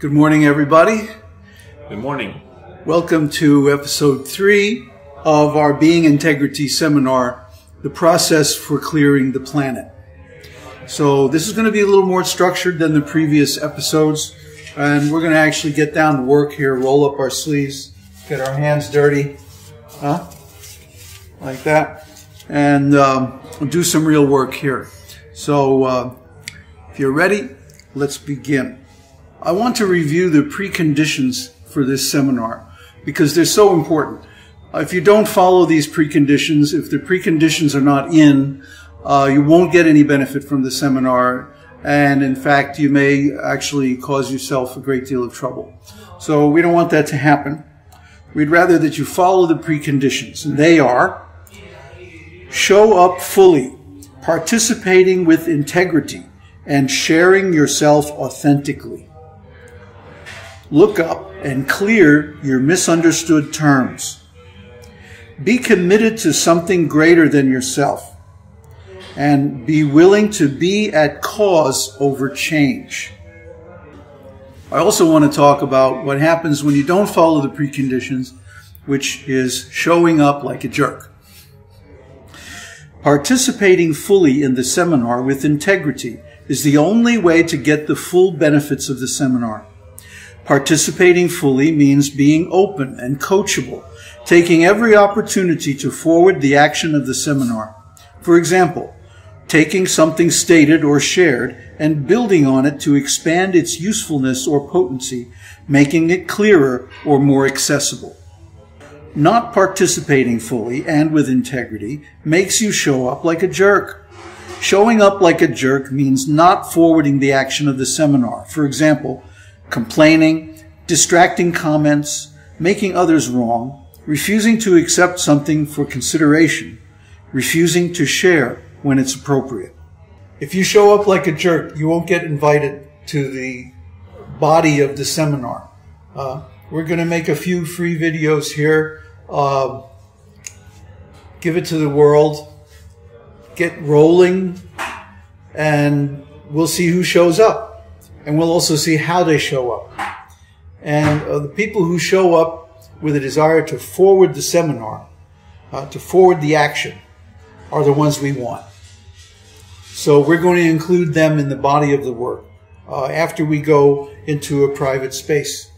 Good morning, everybody. Good morning. Welcome to episode 3 of our Being Integrity seminar, The Process for Clearing the Planet. So this is going to be a little more structured than the previous episodes, and we're going to actually get down to work here, roll up our sleeves, get our hands dirty, like that, and do some real work here. So if you're ready, let's begin. I want to review the preconditions for this seminar because they're so important. If you don't follow these preconditions, if the preconditions are not in, you won't get any benefit from the seminar, and in fact, you may actually cause yourself a great deal of trouble. So we don't want that to happen. We'd rather that you follow the preconditions, and they are: show up fully, participating with integrity, and sharing yourself authentically. Look up and clear your misunderstood terms. Be committed to something greater than yourself, and be willing to be at cause over change. I also want to talk about what happens when you don't follow the preconditions, which is showing up like a jerk. Participating fully in the seminar with integrity is the only way to get the full benefits of the seminar. Participating fully means being open and coachable, taking every opportunity to forward the action of the seminar. For example, taking something stated or shared and building on it to expand its usefulness or potency, making it clearer or more accessible. Not participating fully and with integrity makes you show up like a jerk. Showing up like a jerk means not forwarding the action of the seminar. For example, complaining, distracting comments, making others wrong, refusing to accept something for consideration, refusing to share when it's appropriate. If you show up like a jerk, you won't get invited to the body of the seminar. We're going to make a few free videos here, give it to the world, get rolling, and we'll see who shows up. And we'll also see how they show up. And the people who show up with a desire to forward the seminar, to forward the action, are the ones we want. So we're going to include them in the body of the work after we go into a private space.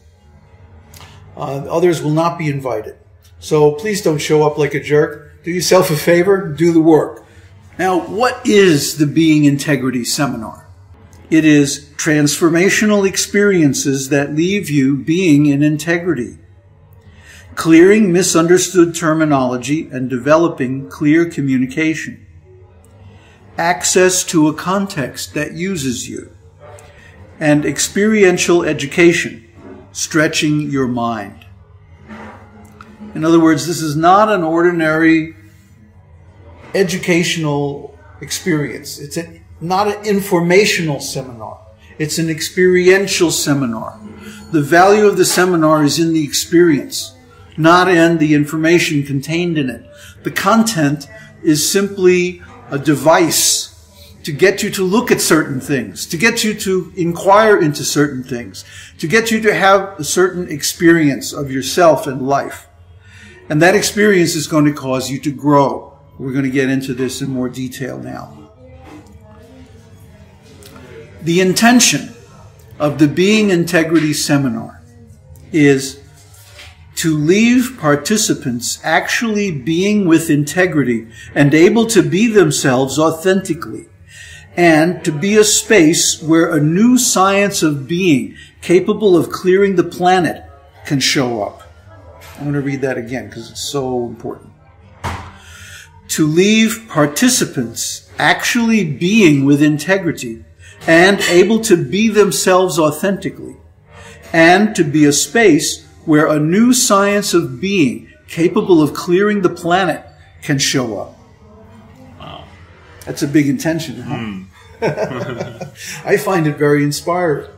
Others will not be invited. So please don't show up like a jerk. Do yourself a favor, do the work. Now, what is the Being Integrity seminar? It is transformational experiences that leave you being in integrity, clearing misunderstood terminology and developing clear communication, access to a context that uses you, and experiential education, stretching your mind. In other words, this is not an ordinary educational experience. It's not an informational seminar. It's an experiential seminar. The value of the seminar is in the experience, not in the information contained in it. The content is simply a device to get you to look at certain things, to get you to inquire into certain things, to get you to have a certain experience of yourself and life. And that experience is going to cause you to grow. We're going to get into this in more detail now. The intention of the Being Integrity seminar is to leave participants actually being with integrity and able to be themselves authentically, and to be a space where a new science of being capable of clearing the planet can show up. I'm going to read that again because it's so important. To leave participants actually being with integrity and able to be themselves authentically, and to be a space where a new science of being capable of clearing the planet can show up. Wow. That's a big intention, huh? I find it very inspiring.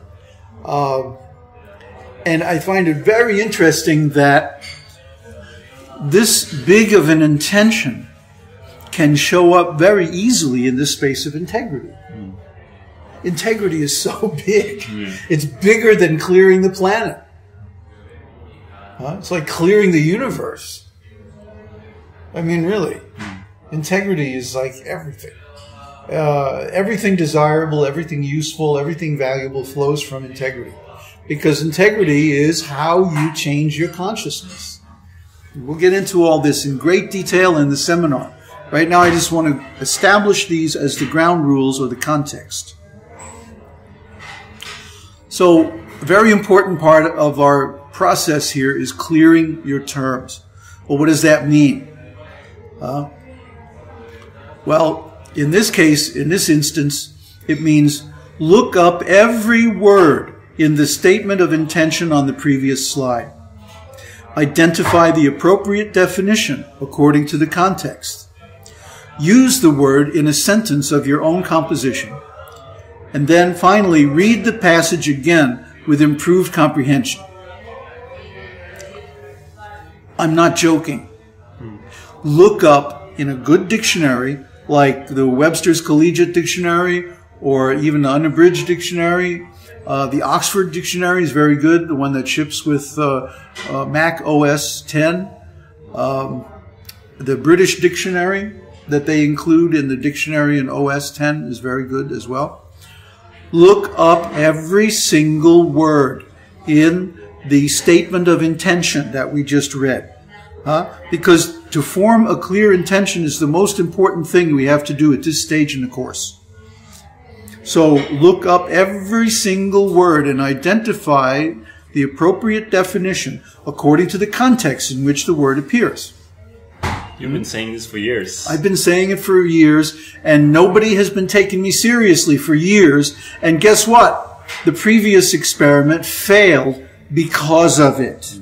And I find it very interesting that this big of an intention can show up very easily in this space of integrity. integrity is so big. It's bigger than clearing the planet. It's like clearing the universe. I mean, really. Integrity is like everything. Everything desirable, everything useful, everything valuable flows from integrity. Because integrity is how you change your consciousness. We'll get into all this in great detail in the seminar. Right now I just want to establish these as the ground rules or the context. So, a very important part of our process here is clearing your terms. Well, what does that mean? Well, in this case, in this instance, it means look up every word in the statement of intention on the previous slide. Identify the appropriate definition according to the context. Use the word in a sentence of your own composition. And then finally, read the passage again with improved comprehension. I'm not joking. Look up in a good dictionary, like the Webster's Collegiate Dictionary, or even the Unabridged Dictionary. The Oxford Dictionary is very good, the one that ships with Mac OS X. The British Dictionary that they include in the dictionary in OS X is very good as well. Look up every single word in the statement of intention that we just read. Because to form a clear intention is the most important thing we have to do at this stage in the course. So look up every single word and identify the appropriate definition according to the context in which the word appears. You've been saying this for years. I've been saying it for years, and nobody has been taking me seriously for years. And guess what? The previous experiment failed because of it.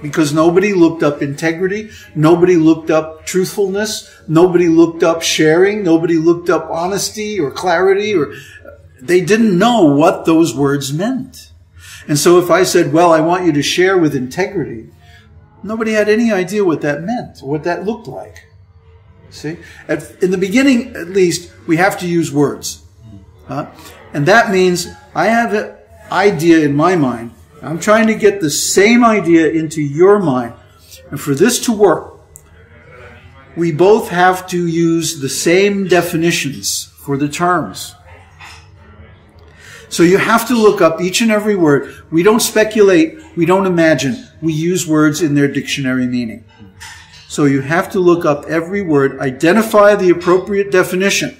Because nobody looked up integrity, nobody looked up truthfulness, nobody looked up sharing, nobody looked up honesty or clarity, or they didn't know what those words meant. And so if I said, well, I want you to share with integrity, nobody had any idea what that meant, what that looked like. See? In the beginning, at least, we have to use words. And that means I have an idea in my mind. I'm trying to get the same idea into your mind. And for this to work, we both have to use the same definitions for the terms. So you have to look up each and every word. We don't speculate. We don't imagine. We use words in their dictionary meaning. So you have to look up every word, identify the appropriate definition.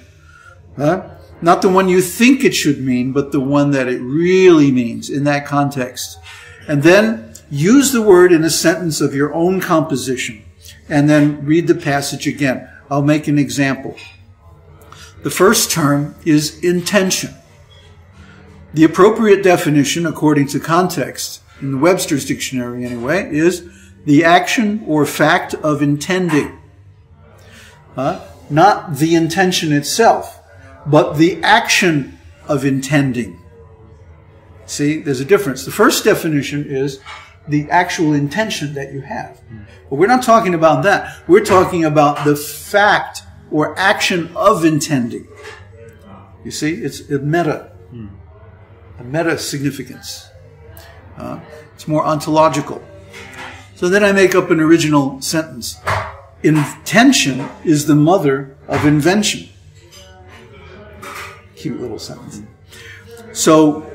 Not the one you think it should mean, but the one that it really means in that context. And then use the word in a sentence of your own composition. And then read the passage again. I'll make an example. The first term is intention. The appropriate definition, according to context, in the Webster's Dictionary anyway, is the action or fact of intending. Not the intention itself, but the action of intending. See, there's a difference. The first definition is the actual intention that you have. But we're not talking about that. We're talking about the fact or action of intending. You see, it's a meta significance. It's more ontological. So then I make up an original sentence. Intention is the mother of invention. Cute little sentence. So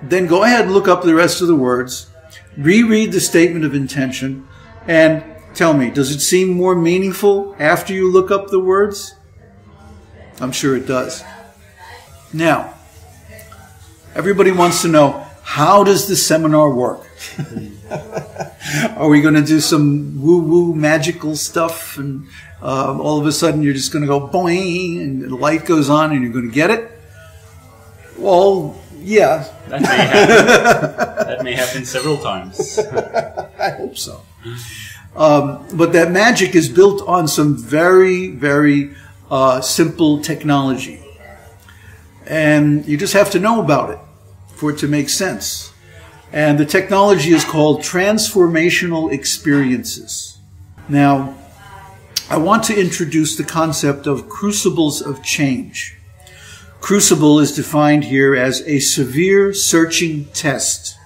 then go ahead and look up the rest of the words, reread the statement of intention, and tell me, does it seem more meaningful after you look up the words? I'm sure it does. Now, everybody wants to know, how does the seminar work? Are we going to do some woo-woo magical stuff and all of a sudden you're just going to go boing and the light goes on and you're going to get it? Well, yeah. That may happen. That may happen several times. I hope so. But that magic is built on some very, very simple technology. And you just have to know about it for it to make sense. And the technology is called transformational experiences. Now, I want to introduce the concept of crucibles of change. Crucible is defined here as a severe searching test.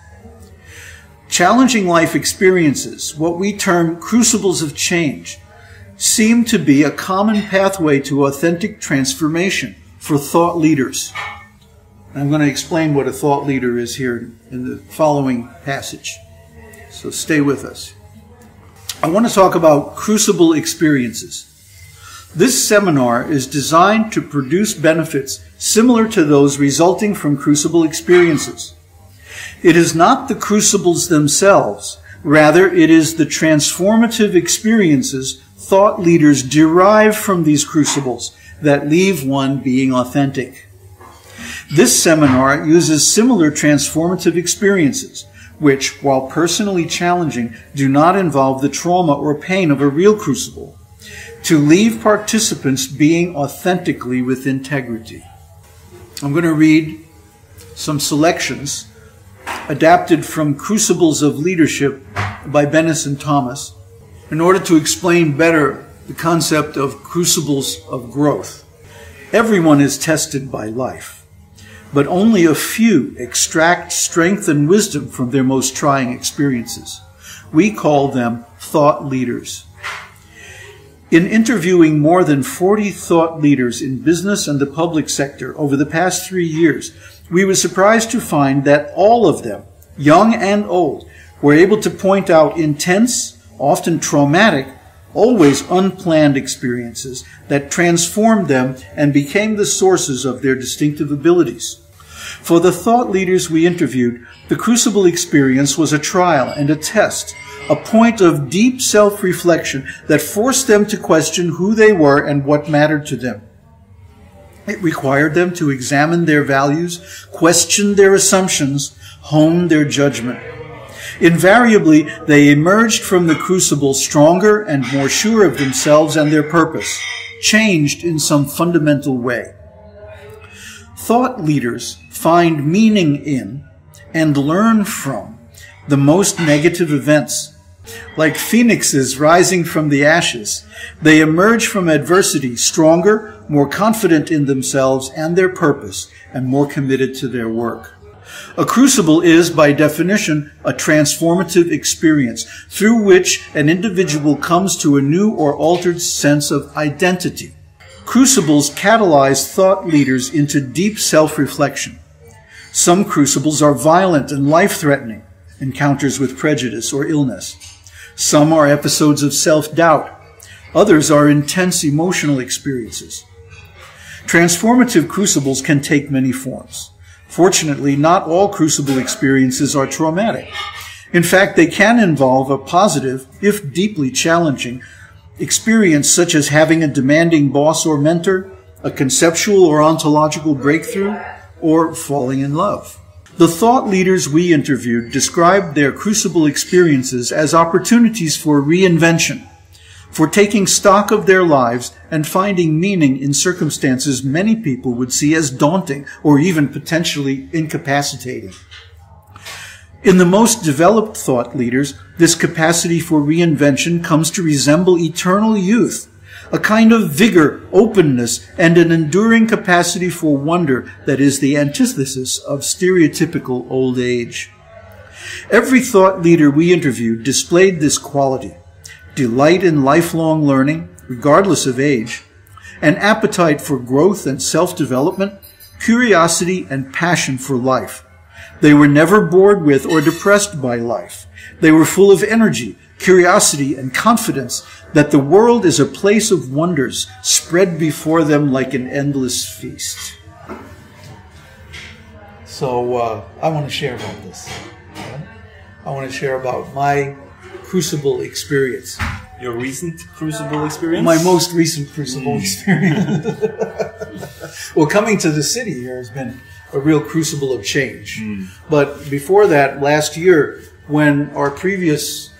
Challenging life experiences, what we term crucibles of change, seem to be a common pathway to authentic transformation for thought leaders. I'm going to explain what a thought leader is here in the following passage. So stay with us. I want to talk about crucible experiences. This seminar is designed to produce benefits similar to those resulting from crucible experiences. It is not the crucibles themselves. Rather, it is the transformative experiences thought leaders derive from these crucibles that leave one being authentic. This seminar uses similar transformative experiences, which, while personally challenging, do not involve the trauma or pain of a real crucible, to leave participants being authentically with integrity. I'm going to read some selections adapted from Crucibles of Leadership by Benison Thomas in order to explain better the concept of crucibles of growth. Everyone is tested by life, but only a few extract strength and wisdom from their most trying experiences. We call them thought leaders. In interviewing more than 40 thought leaders in business and the public sector over the past 3 years, we were surprised to find that all of them, young and old, were able to point out intense, often traumatic, always unplanned experiences that transformed them and became the sources of their distinctive abilities. For the thought leaders we interviewed, the crucible experience was a trial and a test, a point of deep self-reflection that forced them to question who they were and what mattered to them. It required them to examine their values, question their assumptions, hone their judgment. Invariably, they emerged from the crucible stronger and more sure of themselves and their purpose, changed in some fundamental way. Thought leaders find meaning in and learn from the most negative events. Like phoenixes rising from the ashes, they emerge from adversity stronger, more confident in themselves and their purpose, and more committed to their work. A crucible is, by definition, a transformative experience through which an individual comes to a new or altered sense of identity. Crucibles catalyze thought leaders into deep self-reflection. Some crucibles are violent and life-threatening, encounters with prejudice or illness. Some are episodes of self-doubt. Others are intense emotional experiences. Transformative crucibles can take many forms. Fortunately, not all crucible experiences are traumatic. In fact, they can involve a positive, if deeply challenging, experience such as having a demanding boss or mentor, a conceptual or ontological breakthrough, or falling in love. The thought leaders we interviewed described their crucible experiences as opportunities for reinvention, for taking stock of their lives and finding meaning in circumstances many people would see as daunting or even potentially incapacitating. In the most developed thought leaders, this capacity for reinvention comes to resemble eternal youth, a kind of vigor, openness, and an enduring capacity for wonder that is the antithesis of stereotypical old age. Every thought leader we interviewed displayed this quality: delight in lifelong learning, regardless of age, an appetite for growth and self-development, curiosity and passion for life. They were never bored with or depressed by life. They were full of energy, curiosity, and confidence that the world is a place of wonders spread before them like an endless feast. So I want to share about this. I want to share about my crucible experience. Your recent crucible experience? My most recent crucible experience. Well, coming to the city here has been a real crucible of change. But before that, last year, when our previous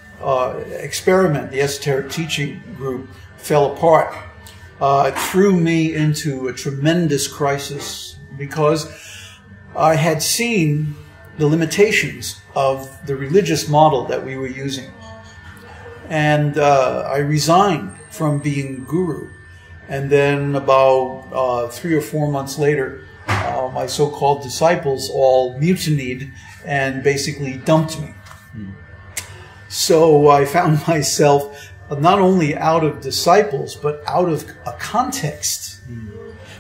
experiment, the esoteric teaching group, fell apart, it threw me into a tremendous crisis because I had seen the limitations of the religious model that we were using. And I resigned from being guru. And then about 3 or 4 months later, my so-called disciples all mutinied and basically dumped me. So I found myself not only out of disciples, but out of a context.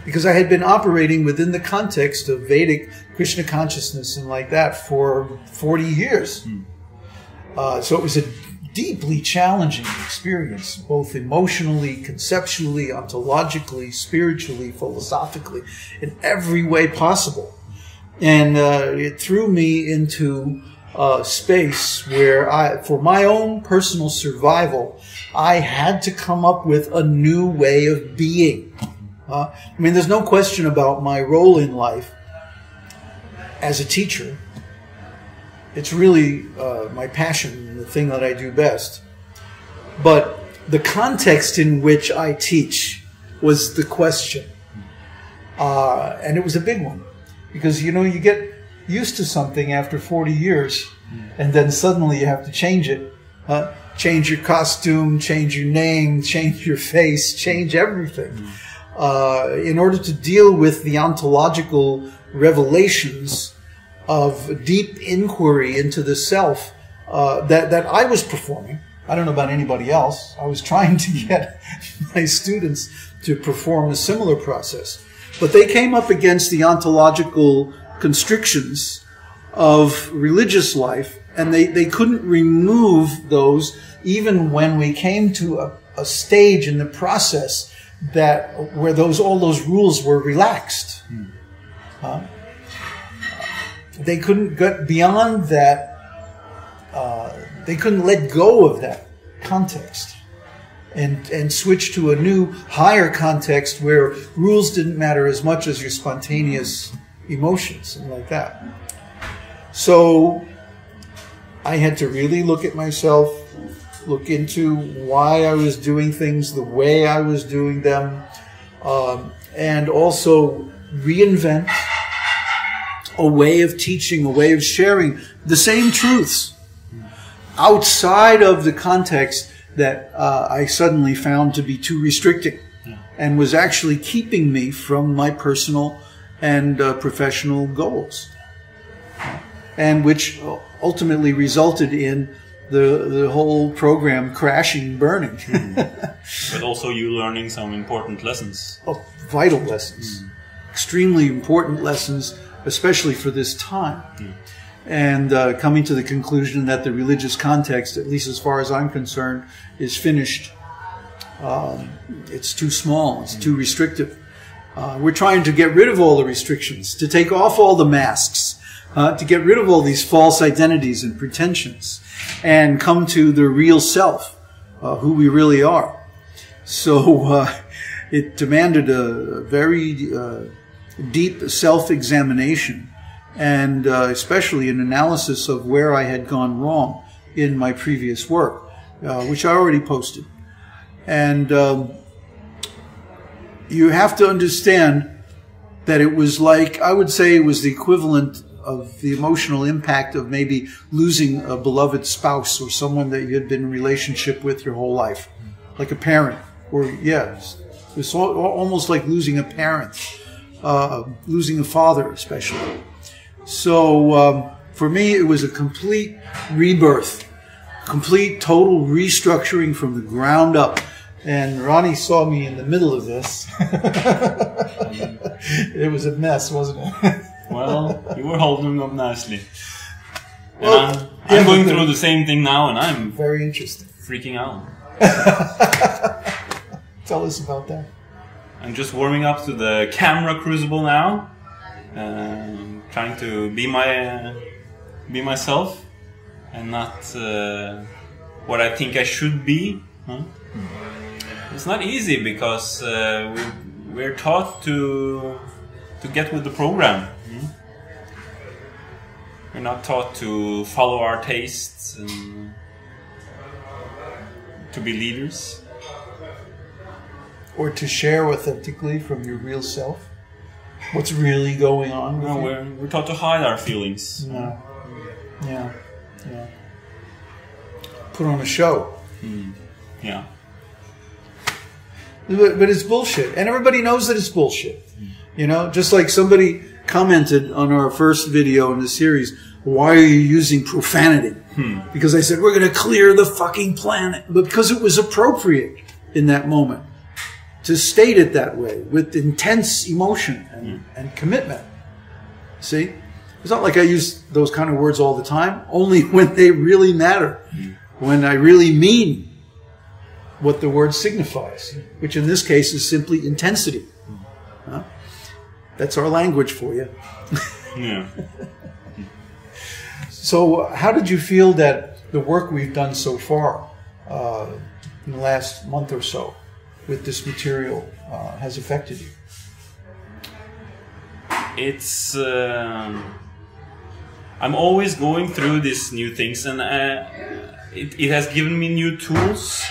Because I had been operating within the context of Vedic Krishna consciousness and like that for 40 years. So it was a deeply challenging experience, both emotionally, conceptually, ontologically, spiritually, philosophically, in every way possible. And it threw me into a space where for my own personal survival, I had to come up with a new way of being. I mean, there's no question about my role in life as a teacher. It's really my passion, the thing that I do best. But the context in which I teach was the question. And it was a big one. Because, you know, you get used to something after 40 years, and then suddenly you have to change it. Change your costume, change your name, change your face, change everything. In order to deal with the ontological revelations of deep inquiry into the self that I was performing. I don't know about anybody else. I was trying to get my students to perform a similar process. But they came up against the ontological constrictions of religious life, and they couldn't remove those even when we came to a stage in the process where all those rules were relaxed. They couldn't get beyond that. They couldn't let go of that context and switch to a new, higher context where rules didn't matter as much as your spontaneous emotions and like that. So I had to really look at myself, look into why I was doing things the way I was doing them, and also reinvent a way of teaching, a way of sharing the same truths outside of the context that I suddenly found to be too restricting and was actually keeping me from my personal and professional goals, and which ultimately resulted in the whole program crashing, burning. But also you learning some important lessons. Oh, vital lessons. Extremely important lessons, especially for this time. And coming to the conclusion that the religious context, at least as far as I'm concerned, is finished. It's too small. It's too restrictive. We're trying to get rid of all the restrictions, to take off all the masks, to get rid of all these false identities and pretensions, and come to the real self, who we really are. So it demanded a very deep self-examination, and especially an analysis of where I had gone wrong in my previous work, which I already posted. And you have to understand that it was like, I would say it was the equivalent of the emotional impact of maybe losing a beloved spouse or someone that you had been in a relationship with your whole life, like a parent, or yes, it's almost like losing a parent, losing a father especially. So for me, it was a complete rebirth, complete total restructuring from the ground up. And Ronnie saw me in the middle of this. It was a mess, wasn't it? Well, you were holding up nicely. And I'm going through the same thing now, and I'm very interesting. Freaking out. Tell us about that. I'm just warming up to the camera crucible now, trying to be myself, and not what I think I should be. It's not easy because we're taught to get with the program. We're not taught to follow our tastes and to be leaders. Or to share authentically from your real self. What's really going on with you? We're taught to hide our feelings. No. Yeah. Put on a show. Yeah. But it's bullshit. And everybody knows that it's bullshit. You know, just like somebody commented on our first video in the series, why are you using profanity? Because I said, we're going to clear the fucking planet. But because it was appropriate in that moment to state it that way with intense emotion and commitment. See? It's not like I use those kind of words all the time, only when they really matter, when I really mean what the word signifies, which in this case is simply intensity. Huh? That's our language for you. Yeah. So how did you feel that the work we've done so far in the last month or so with this material has affected you? It's... I'm always going through these new things, and it has given me new tools.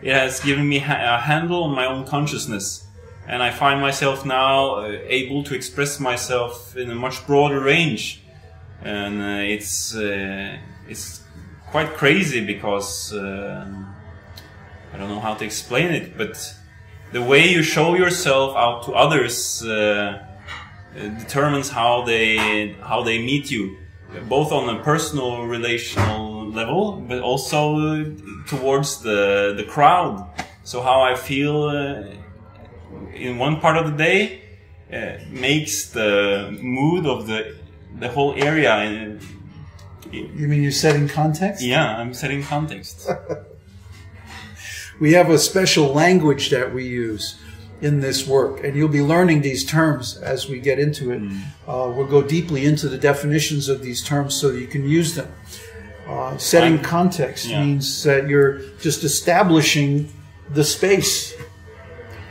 It has given me a handle on my own consciousness. And I find myself now able to express myself in a much broader range. And it's quite crazy because I don't know how to explain it, but the way you show yourself out to others determines how they meet you, both on a personal relational level, but also towards the crowd. So how I feel in one part of the day makes the mood of the whole area. You mean you're setting context? Yeah, I'm setting context. We have a special language that we use in this work, and you'll be learning these terms as we get into it. We'll go deeply into the definitions of these terms so that you can use them. Setting context means that you're just establishing the space,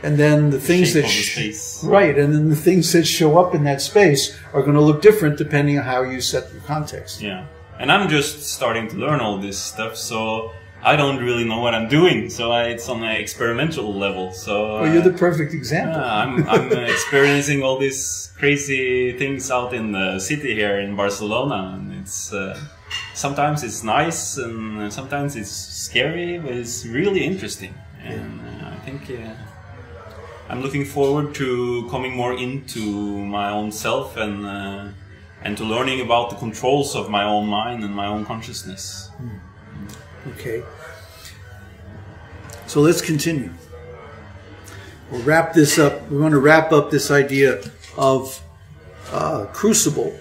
and then the things that and then the things that show up in that space are going to look different depending on how you set the context. Yeah, and I'm just starting to learn all this stuff, so I don't really know what I'm doing. So it's on an experimental level. So well, you're the perfect example. I'm experiencing all these crazy things out in the city here in Barcelona, and it's sometimes it's nice and sometimes it's scary, but it's really interesting. And I think I'm looking forward to coming more into my own self and to learning about the controls of my own mind and my own consciousness. Okay. So let's continue. We'll wrap this up. We want to wrap up this idea of crucible.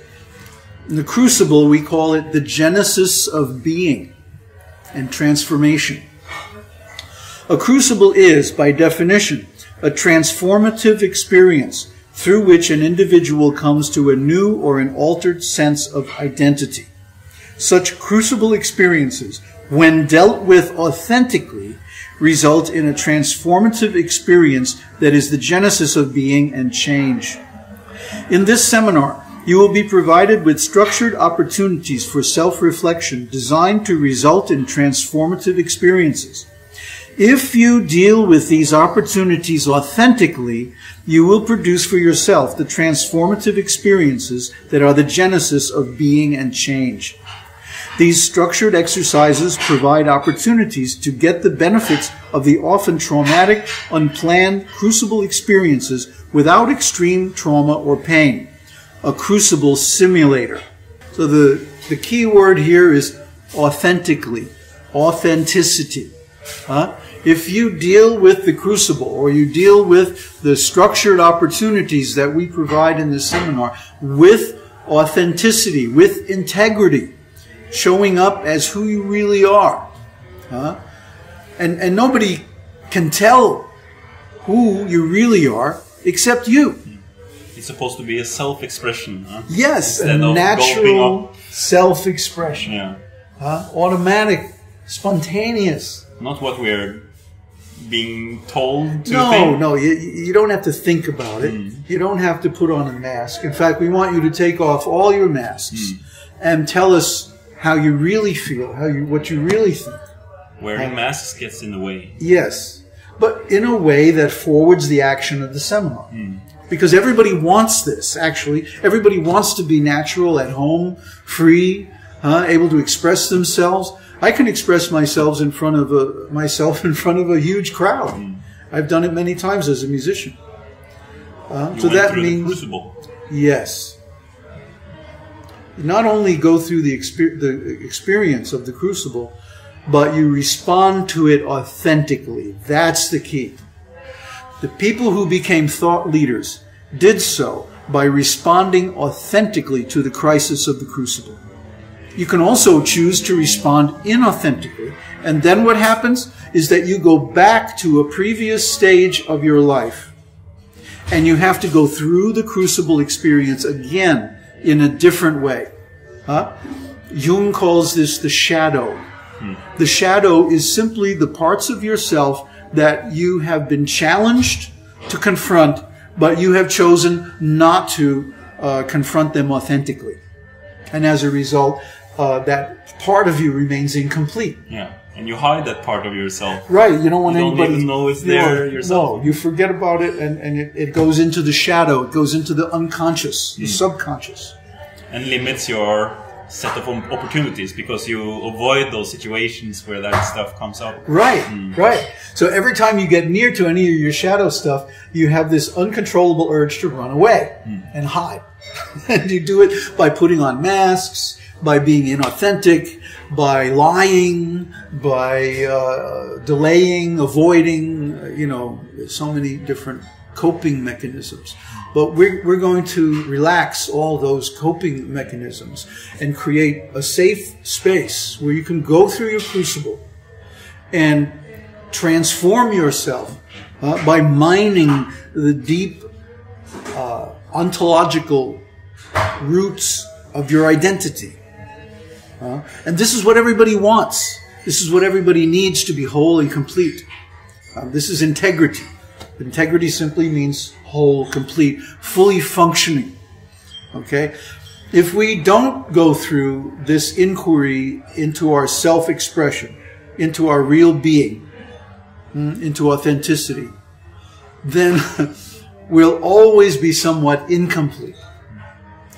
In the crucible, we call it the genesis of being and transformation. A crucible is, by definition, a transformative experience through which an individual comes to a new or an altered sense of identity. Such crucible experiences, when dealt with authentically, result in a transformative experience that is the genesis of being and change. In this seminar, you will be provided with structured opportunities for self-reflection designed to result in transformative experiences. If you deal with these opportunities authentically, you will produce for yourself the transformative experiences that are the genesis of being and change. These structured exercises provide opportunities to get the benefits of the often traumatic, unplanned crucible experiences without extreme trauma or pain. A crucible simulator. So the key word here is authentically, authenticity. If you deal with the crucible, or you deal with the structured opportunities that we provide in this seminar with authenticity, with integrity, showing up as who you really are. And nobody can tell who you really are except you. It's supposed to be a self-expression. Yes, a natural self-expression. Yeah. Automatic, spontaneous. Not what we're being told to think. No, you don't have to think about it. You don't have to put on a mask. In fact, we want you to take off all your masks and tell us how you really feel, what you really think. Wearing masks gets in the way. Yes, but in a way that forwards the action of the seminar. Because everybody wants this, actually. Everybody wants to be natural, at home, free, able to express themselves. I can express myself in front of a huge crowd. I've done it many times as a musician. So that through means the crucible. yes. You not only go through the experience of the crucible, but you respond to it authentically. That's the key. The people who became thought leaders did so by responding authentically to the crisis of the crucible. You can also choose to respond inauthentically, and then what happens is that you go back to a previous stage of your life, and you have to go through the crucible experience again in a different way. Jung calls this the shadow. The shadow is simply the parts of yourself that you have been challenged to confront, but you have chosen not to confront them authentically. And as a result, that part of you remains incomplete. Yeah, and you hide that part of yourself. Right, you don't want anybody... You don't even know it's there yourself. No, you forget about it, and it goes into the shadow. It goes into the unconscious, the subconscious. And limits your set of opportunities because you avoid those situations where that stuff comes up. Right, right. So every time you get near to any of your shadow stuff, you have this uncontrollable urge to run away and hide. And you do it by putting on masks, by being inauthentic, by lying, by delaying, avoiding, so many different coping mechanisms. But we're going to relax all those coping mechanisms and create a safe space where you can go through your crucible and transform yourself by mining the deep ontological roots of your identity. And this is what everybody wants. This is what everybody needs to be whole and complete. This is integrity. Integrity simply means whole, complete, fully functioning. Okay? If we don't go through this inquiry into our self-expression, into our real being, into authenticity, then we'll always be somewhat incomplete.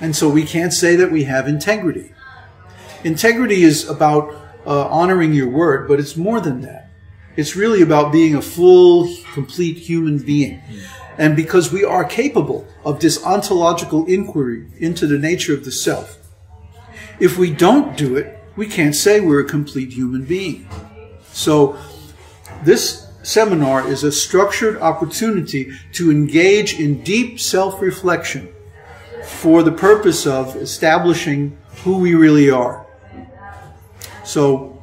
And so we can't say that we have integrity. Integrity is about honoring your word, but it's more than that. It's really about being a full, complete human being. And because we are capable of this ontological inquiry into the nature of the self, if we don't do it, we can't say we're a complete human being. So this seminar is a structured opportunity to engage in deep self-reflection for the purpose of establishing who we really are. So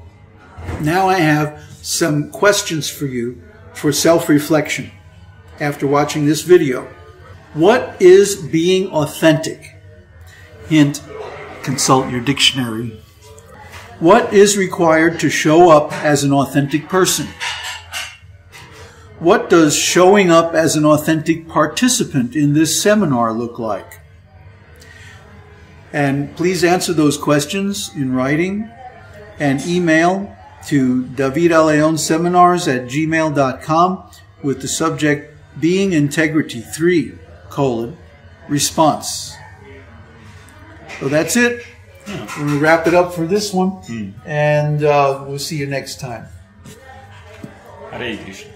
now I have some questions for you for self-reflection after watching this video. What is being authentic? Hint, consult your dictionary. What is required to show up as an authentic person? What does showing up as an authentic participant in this seminar look like? And please answer those questions in writing and email to davidaleonseminars@gmail.com with the subject Being Integrity 3, response. So that's it. We're going to wrap it up for this one. And we'll see you next time. Hare Krishna.